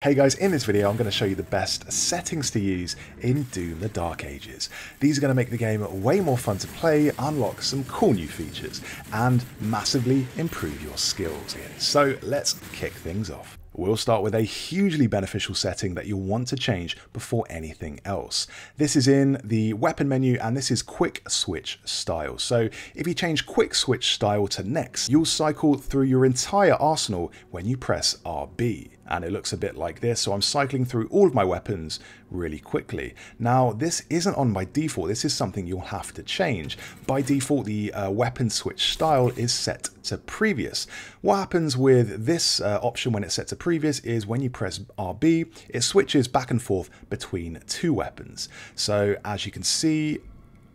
Hey guys, in this video I'm going to show you the best settings to use in Doom the Dark Ages. These are going to make the game way more fun to play, unlock some cool new features, and massively improve your skills. So let's kick things off. We'll start with a hugely beneficial setting that you'll want to change before anything else. This is in the weapon menu and this is quick switch style. So if you change quick switch style to next, you'll cycle through your entire arsenal when you press RB. And it looks a bit like this, so I'm cycling through all of my weapons really quickly. Now, this isn't on by default, this is something you'll have to change. By default, the weapon switch style is set to previous. What happens with this option when it's set to previous is when you press RB, it switches back and forth between two weapons. So as you can see,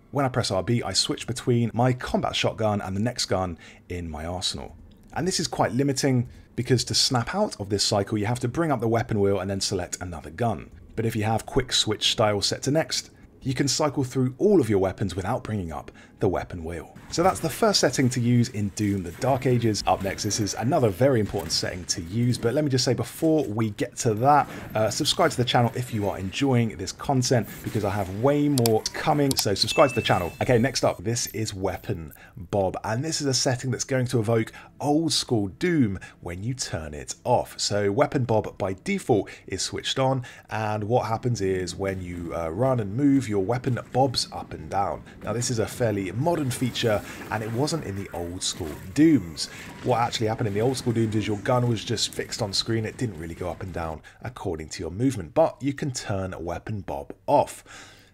when I press RB, I switch between my combat shotgun and the next gun in my arsenal. And this is quite limiting because to snap out of this cycle, you have to bring up the weapon wheel and then select another gun. But if you have quick switch style set to next, you can cycle through all of your weapons without bringing up the weapon wheel. So that's the first setting to use in Doom the Dark Ages. Up next, this is another very important setting to use, but let me just say before we get to that, subscribe to the channel if you are enjoying this content because I have way more coming, so subscribe to the channel. Okay, next up, this is Weapon Bob, and this is a setting that's going to evoke old school Doom when you turn it off. So Weapon Bob by default is switched on, and what happens is when you run and move, your weapon bobs up and down. Now this is a fairly modern feature and it wasn't in the old school Dooms. What actually happened in the old school Dooms is your gun was just fixed on screen, it didn't really go up and down according to your movement, but you can turn Weapon Bob off.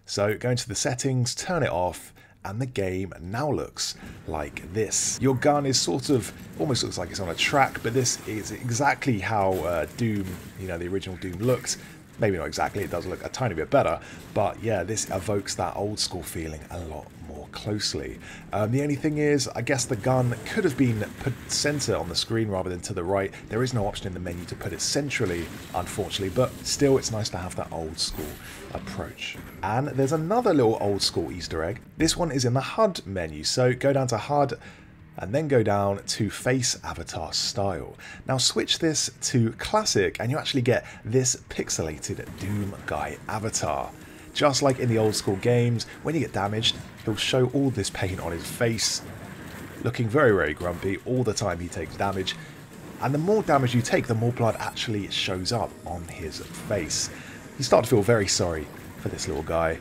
So go into the settings, turn it off, and the game now looks like this. Your gun is sort of, almost looks like it's on a track, but this is exactly how Doom, the original Doom looked. Maybe not exactly, it does look a tiny bit better, but yeah, this evokes that old school feeling a lot more closely. The only thing is, I guess the gun could have been put center on the screen rather than to the right. There is no option in the menu to put it centrally, unfortunately, but still it's nice to have that old school approach. And there's another little old school Easter egg. This one is in the HUD menu, so go down to HUD, and then go down to Face Avatar Style. Now switch this to Classic and you actually get this pixelated Doom Guy avatar. Just like in the old school games, when you get damaged, he'll show all this pain on his face, looking very, very grumpy all the time he takes damage. And the more damage you take, the more blood actually shows up on his face. You start to feel very sorry for this little guy.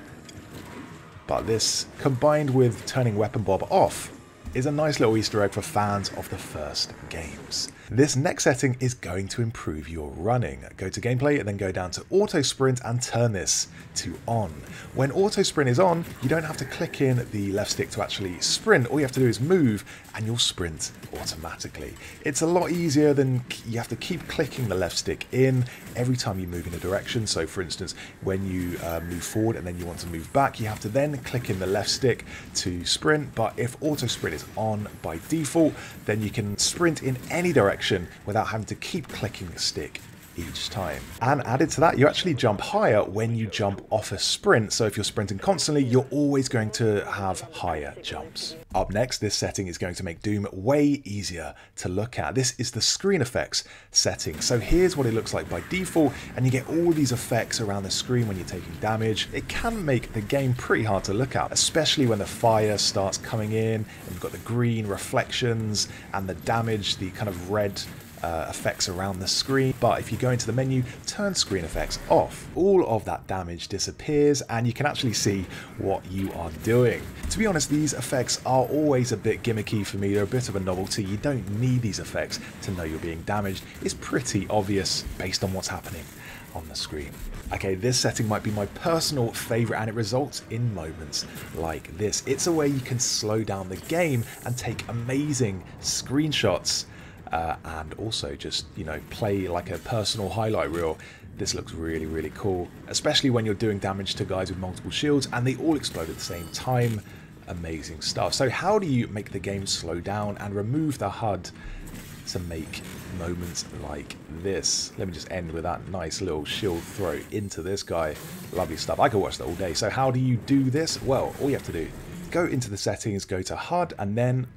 But this, combined with turning Weapon Bob off, is a nice little Easter egg for fans of the first games. This next setting is going to improve your running. Go to gameplay and then go down to auto sprint and turn this to on. When auto sprint is on, you don't have to click in the left stick to actually sprint. All you have to do is move and you'll sprint automatically. It's a lot easier than you have to keep clicking the left stick in every time you move in a direction. So for instance, when you move forward and then you want to move back, you have to then click in the left stick to sprint. But if auto sprint is on by default, then you can sprint in any direction without having to keep clicking the stick each time. And added to that, you actually jump higher when you jump off a sprint. So if you're sprinting constantly, you're always going to have higher jumps. Up next, this setting is going to make Doom way easier to look at. This is the screen effects setting. So here's what it looks like by default, and you get all these effects around the screen when you're taking damage. It can make the game pretty hard to look at, especially when the fire starts coming in and you've got the green reflections and the damage, the kind of red effects around the screen. But if you go into the menu, turn screen effects off, all of that damage disappears and you can actually see what you are doing. To be honest, these effects are always a bit gimmicky for me. They're a bit of a novelty. You don't need these effects to know you're being damaged. It's pretty obvious based on what's happening on the screen. Okay, this setting might be my personal favorite and it results in moments like this. It's a way you can slow down the game and take amazing screenshots and also just, play like a personal highlight reel. This looks really, really cool, especially when you're doing damage to guys with multiple shields and they all explode at the same time. Amazing stuff. So how do you make the game slow down and remove the HUD to make moments like this? Let me just end with that nice little shield throw into this guy. Lovely stuff. I could watch that all day. So how do you do this? Well, all you have to do, go into the settings, go to HUD and then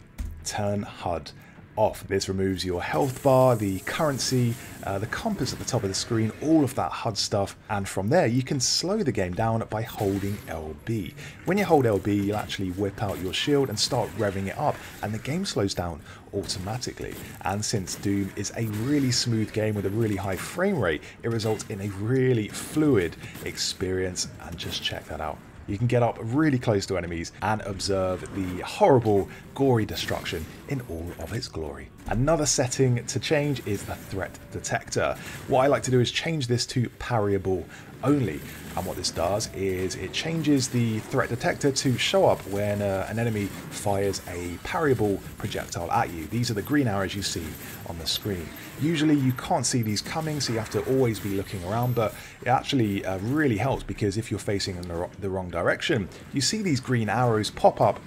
turn HUD off. This removes your health bar, the currency, the compass at the top of the screen, all of that HUD stuff, and from there you can slow the game down by holding LB. When you hold LB, you'll actually whip out your shield and start revving it up, and the game slows down automatically. And since Doom is a really smooth game with a really high frame rate, it results in a really fluid experience, and just check that out. You can get up really close to enemies and observe the horrible, gory destruction in all of its glory. Another setting to change is the threat detector. What I like to do is change this to parryable only. And what this does is it changes the threat detector to show up when an enemy fires a parryable projectile at you. These are the green arrows you see on the screen. Usually you can't see these coming, so you have to always be looking around, but it actually really helps, because if you're facing in the wrong direction, you see these green arrows pop up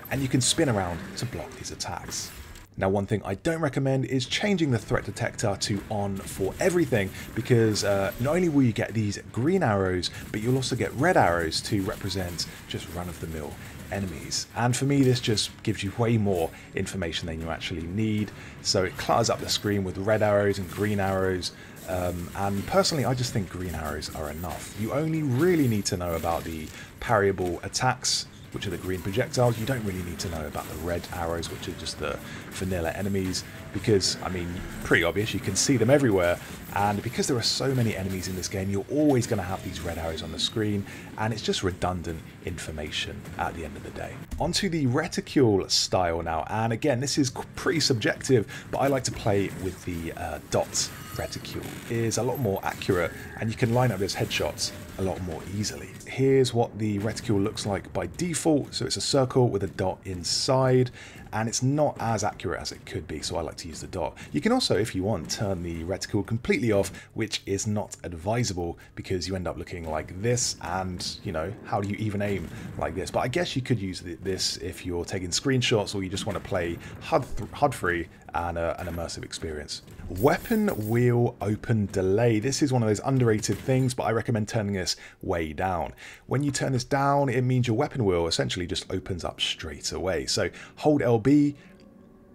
and you can spin around to block these attacks. Now, one thing I don't recommend is changing the threat detector to on for everything, because not only will you get these green arrows, but you'll also get red arrows to represent just run-of-the-mill enemies. And for me, this just gives you way more information than you actually need. So it clutters up the screen with red arrows and green arrows. And personally, I just think green arrows are enough. You only really need to know about the parryable attacks, which are the green projectiles. You don't really need to know about the red arrows, which are just the vanilla enemies, because, I mean, pretty obvious, you can see them everywhere, and because there are so many enemies in this game, you're always going to have these red arrows on the screen, and it's just redundant information at the end of the day. Onto the reticule style now, and again, this is pretty subjective, but I like to play with the dot reticule. It is a lot more accurate, and you can line up those headshots a lot more easily. Here's what the reticule looks like by default. So it's a circle with a dot inside, and it's not as accurate as it could be, so I like to use the dot. You can also, if you want, turn the reticule completely off, which is not advisable, because you end up looking like this, and, you know, how do you even aim like this? But I guess you could use this if you're taking screenshots, or you just want to play HUD-free and an immersive experience. Weapon wheel open delay. This is one of those underrated things, but I recommend turning this way down. When you turn this down, it means your weapon wheel essentially just opens up straight away. So hold LB,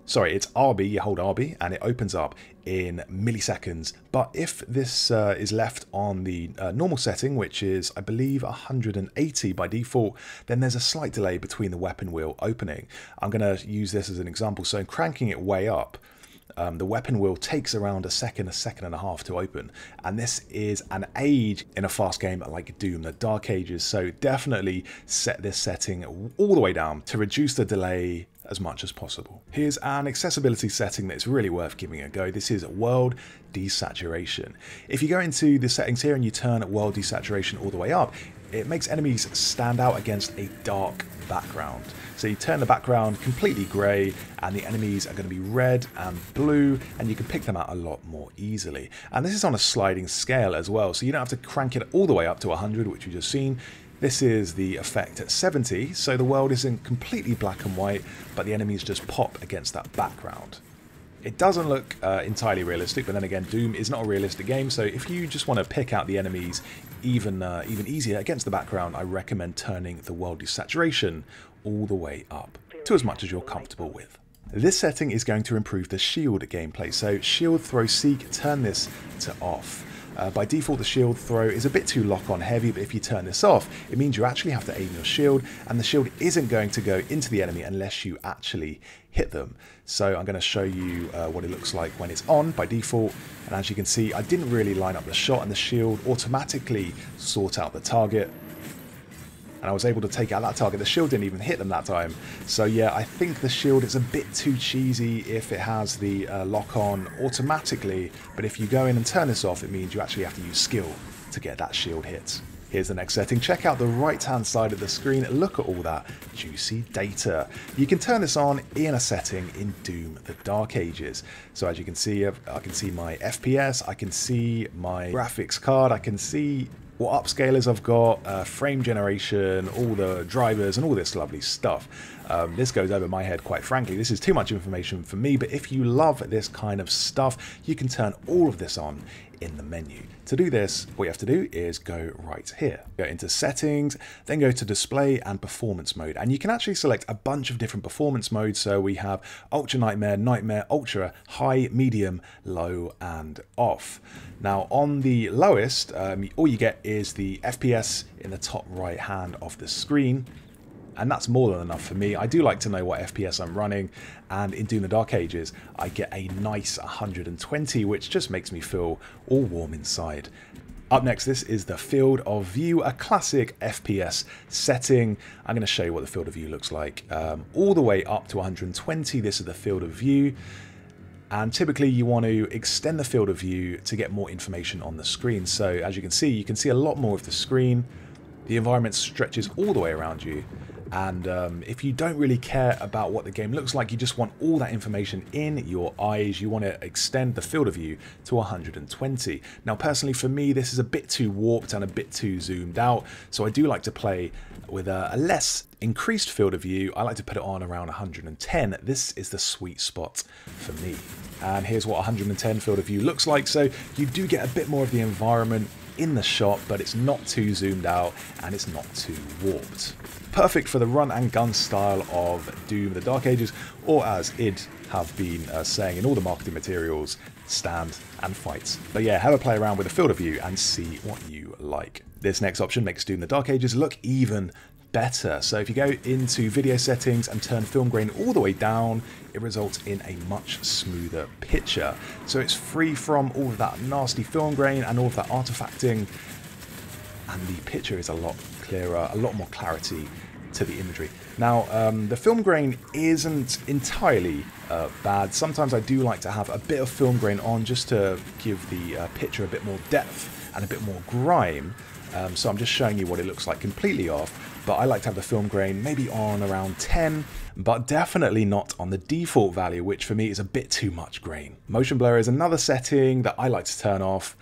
sorry, it's RB, you hold RB, and it opens up in milliseconds. But if this is left on the normal setting, which is, I believe, 180 by default, then there's a slight delay between the weapon wheel opening. I'm going to use this as an example. So cranking it way up, the weapon wheel takes around a second and a half to open, and this is an age in a fast game like Doom the Dark Ages, so definitely set this setting all the way down to reduce the delay as much as possible. Here's an accessibility setting that's really worth giving a go. This is world desaturation. If you go into the settings here and you turn world desaturation all the way up, it makes enemies stand out against a dark background. So you turn the background completely grey, and the enemies are going to be red and blue, and you can pick them out a lot more easily. And this is on a sliding scale as well, so you don't have to crank it all the way up to 100, which we've just seen. This is the effect at 70, so the world isn't completely black and white, but the enemies just pop against that background. It doesn't look entirely realistic, but then again, Doom is not a realistic game, so if you just want to pick out the enemies even easier against the background, I recommend turning the world desaturation all the way up to as much as you're comfortable with. This setting is going to improve the shield gameplay, so shield throw seek, turn this to off. By default, the shield throw is a bit too lock-on heavy, but if you turn this off, it means you actually have to aim your shield, and the shield isn't going to go into the enemy unless you actually hit them. So I'm going to show you what it looks like when it's on by default, and as you can see, I didn't really line up the shot, and the shield automatically sought out the target, and I was able to take out that target. The shield didn't even hit them that time. So yeah, I think the shield is a bit too cheesy if it has the lock-on automatically, but if you go in and turn this off, it means you actually have to use skill to get that shield hit. Here's the next setting. Check out the right-hand side of the screen. Look at all that juicy data. You can turn this on in a setting in Doom the Dark Ages. So as you can see, I can see my FPS, I can see my graphics card, I can see what upscalers I've got, frame generation, all the drivers, and all this lovely stuff. This goes over my head, quite frankly. This is too much information for me, but if you love this kind of stuff, you can turn all of this on in the menu. To do this, what you have to do is go right here. Go into settings, then go to display and performance mode. And you can actually select a bunch of different performance modes. So we have ultra nightmare, nightmare, ultra, high, medium, low, and off. Now on the lowest, all you get is the FPS in the top right hand of the screen. And that's more than enough for me. I do like to know what FPS I'm running, and in Doom the Dark Ages I get a nice 120, which just makes me feel all warm inside. Up next, this is the field of view, a classic FPS setting. I'm going to show you what the field of view looks like. All the way up to 120, this is the field of view. And typically you want to extend the field of view to get more information on the screen. So as you can see a lot more of the screen. The environment stretches all the way around you. And if you don't really care about what the game looks like, you just want all that information in your eyes, you want to extend the field of view to 120. Now personally for me, this is a bit too warped and a bit too zoomed out, so I do like to play with a less increased field of view. I like to put it on around 110. This is the sweet spot for me. And here's what 110 field of view looks like. So you do get a bit more of the environment in the shot, but it's not too zoomed out and it's not too warped. Perfect for the run and gun style of Doom the Dark Ages, or as id have been saying in all the marketing materials, stand and fight. But yeah, have a play around with the field of view and see what you like. This next option makes Doom the Dark Ages look even better. So if you go into video settings and turn film grain all the way down, it results in a much smoother picture. So it's free from all of that nasty film grain and all of that artifacting, and the picture is a lot clearer, a lot more clarity to the imagery. Now, the film grain isn't entirely bad. Sometimes I do like to have a bit of film grain on just to give the picture a bit more depth and a bit more grime. So I'm just showing you what it looks like completely off, but I like to have the film grain maybe on around 10, but definitely not on the default value, which for me is a bit too much grain. Motion blur is another setting that I like to turn off.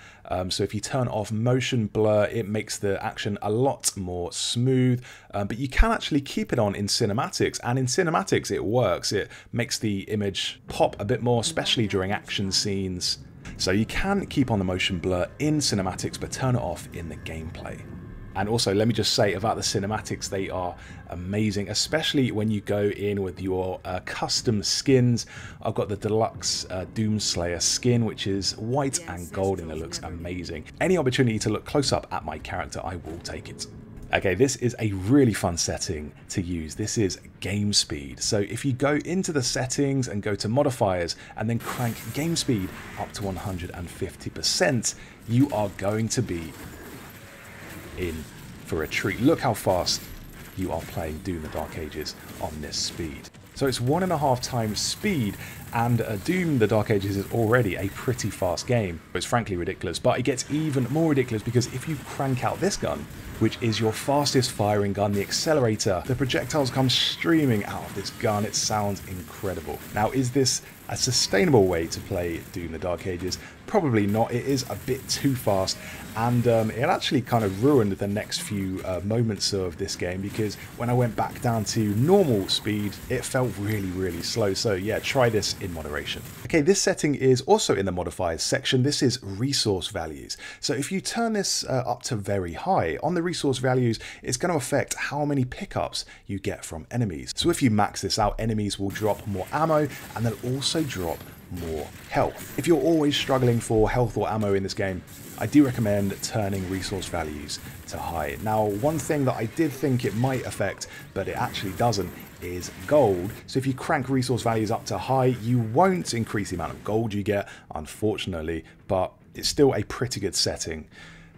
So if you turn off motion blur, it makes the action a lot more smooth, but you can actually keep it on in cinematics, and in cinematics it works. It makes the image pop a bit more, especially during action scenes. So you can keep on the motion blur in cinematics, but turn it off in the gameplay. And also, let me just say about the cinematics, they are amazing, especially when you go in with your custom skins. I've got the deluxe Doomslayer skin, which is white and gold, and it looks amazing. Any opportunity to look close up at my character, I will take it. Okay, this is a really fun setting to use. This is game speed. So if you go into the settings and go to modifiers and then crank game speed up to 150%, you are going to be in for a treat. Look how fast you are playing Doom the Dark Ages on this speed. So it's 1.5 times speed, and Doom the Dark Ages is already a pretty fast game. It's frankly ridiculous, but it gets even more ridiculous because if you crank out this gun, which is your fastest firing gun, the accelerator, the projectiles come streaming out of this gun. It sounds incredible. Now, is this a sustainable way to play Doom the Dark Ages? Probably not. It is a bit too fast, and it actually kind of ruined the next few moments of this game, because when I went back down to normal speed, it felt really slow. So yeah, try this in moderation. Okay, this setting is also in the modifiers section. This is resource values. So if you turn this up to very high, on the resource values, it's going to affect how many pickups you get from enemies. So if you max this out, enemies will drop more ammo, and they'll also drop more health. If you're always struggling for health or ammo in this game, I do recommend turning resource values to high. Now, one thing that I did think it might affect, but it actually doesn't, is gold. So if you crank resource values up to high, you won't increase the amount of gold you get, unfortunately, but it's still a pretty good setting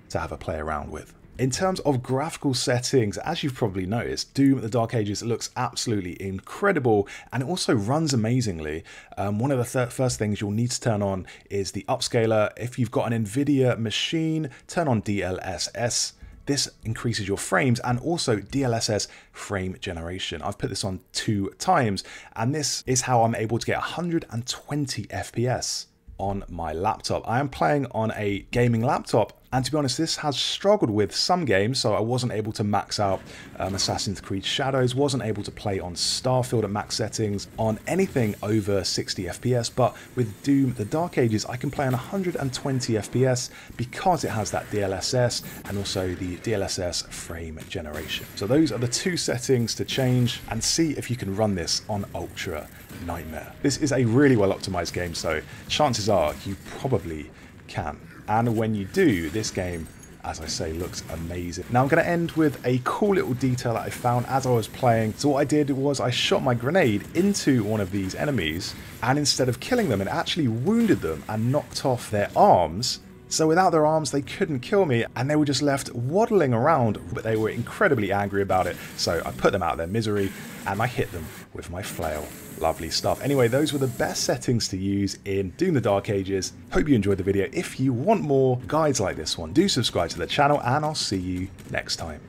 to have a play around with. In terms of graphical settings, as you've probably noticed, Doom the Dark Ages looks absolutely incredible, and it also runs amazingly. One of the first things you'll need to turn on is the upscaler. If you've got an NVIDIA machine, turn on DLSS. This increases your frames, and also DLSS frame generation. I've put this on 2 times, and this is how I'm able to get 120 FPS on my laptop. I am playing on a gaming laptop, And to be honest, this has struggled with some games, so I wasn't able to max out Assassin's Creed Shadows, wasn't able to play on Starfield at max settings on anything over 60 FPS, but with Doom the Dark Ages I can play on 120 FPS because it has that DLSS and also the DLSS frame generation. So those are the two settings to change, and see if you can run this on Ultra Nightmare. This is a really well optimized game, so chances are you probably can. And when you do, this game, as I say, looks amazing. Now I'm going to end with a cool little detail that I found as I was playing. So what I did was I shot my grenade into one of these enemies, and instead of killing them, it actually wounded them and knocked off their arms. So without their arms, they couldn't kill me, and they were just left waddling around, but they were incredibly angry about it. So I put them out of their misery, and I hit them with my flail. Lovely stuff. Anyway, those were the best settings to use in Doom the Dark Ages. Hope you enjoyed the video. If you want more guides like this one, do subscribe to the channel, and I'll see you next time.